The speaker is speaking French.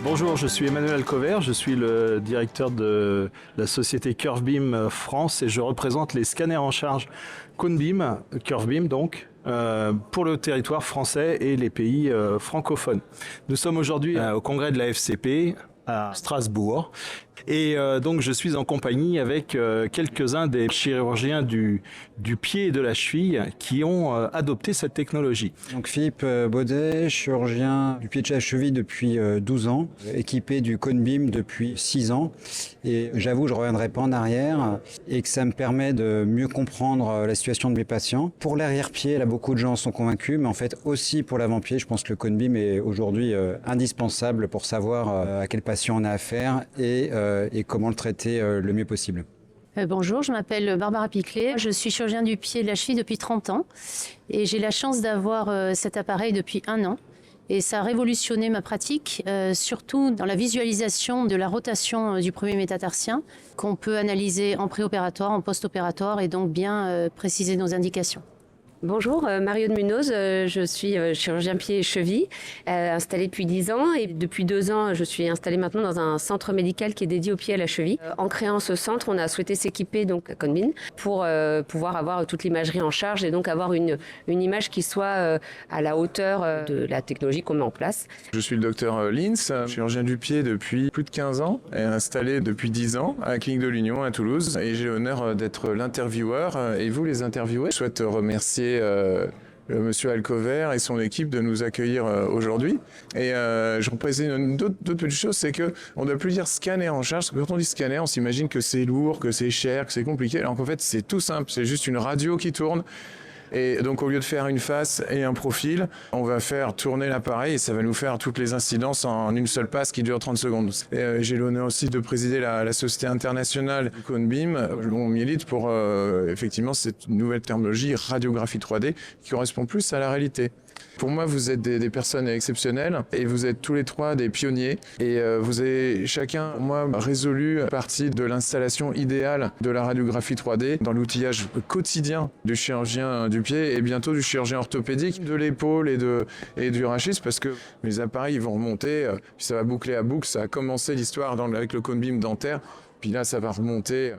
Bonjour, je suis Emmanuel Alcover, je suis le directeur de la société Curvebeam France et je représente les scanners en charge Conebeam, Curvebeam donc, pour le territoire français et les pays francophones. Nous sommes aujourd'hui au congrès de la FCP à Strasbourg et donc je suis en compagnie avec quelques-uns des chirurgiens du pied et de la cheville qui ont adopté cette technologie. Donc Philippe Baudet, chirurgien du pied de la cheville depuis 12 ans, équipé du Conebeam depuis 6 ans. Et j'avoue, je ne reviendrai pas en arrière et que ça me permet de mieux comprendre la situation de mes patients. Pour l'arrière-pied, là, beaucoup de gens sont convaincus, mais en fait aussi pour l'avant-pied, je pense que le Conebeam est aujourd'hui indispensable pour savoir à quel patient on a affaire et comment le traiter le mieux possible. Bonjour, je m'appelle Barbara Piclet, je suis chirurgien du pied et de la cheville depuis 30 ans et j'ai la chance d'avoir cet appareil depuis 1 an. Et ça a révolutionné ma pratique, surtout dans la visualisation de la rotation du premier métatarsien qu'on peut analyser en préopératoire, en post-opératoire et donc bien préciser nos indications. Bonjour, Mario de Munoz, je suis chirurgien pied et cheville, installé depuis 10 ans et depuis 2 ans je suis installé maintenant dans un centre médical qui est dédié au pied et à la cheville. En créant ce centre, on a souhaité s'équiper donc à Conebeam pour pouvoir avoir toute l'imagerie en charge et donc avoir une image qui soit à la hauteur de la technologie qu'on met en place. Je suis le docteur Lins, chirurgien du pied depuis plus de 15 ans et installé depuis 10 ans à la clinique de l'Union à Toulouse et j'ai l'honneur d'être l'intervieweur et vous les interviewés. Je souhaite remercier monsieur Alcover et son équipe de nous accueillir aujourd'hui. Et je représente d'autres petites choses, c'est que on ne doit plus dire scanner en charge, parce que quand on dit scanner, on s'imagine que c'est lourd, que c'est cher, que c'est compliqué, alors qu'en fait c'est tout simple, c'est juste une radio qui tourne. Et donc au lieu de faire une face et un profil, on va faire tourner l'appareil et ça va nous faire toutes les incidences en une seule passe qui dure 30 secondes. J'ai l'honneur aussi de présider la société internationale Conebeam. On milite pour effectivement cette nouvelle terminologie radiographie 3D qui correspond plus à la réalité. Pour moi, vous êtes des personnes exceptionnelles et vous êtes tous les trois des pionniers et vous avez chacun, pour moi, résolu partie de l'installation idéale de la radiographie 3D dans l'outillage quotidien du chirurgien du pied et bientôt du chirurgien orthopédique, de l'épaule et du rachis parce que les appareils ils vont remonter, puis ça va boucler à boucle, ça a commencé l'histoire avec le Conebeam dentaire, puis là ça va remonter.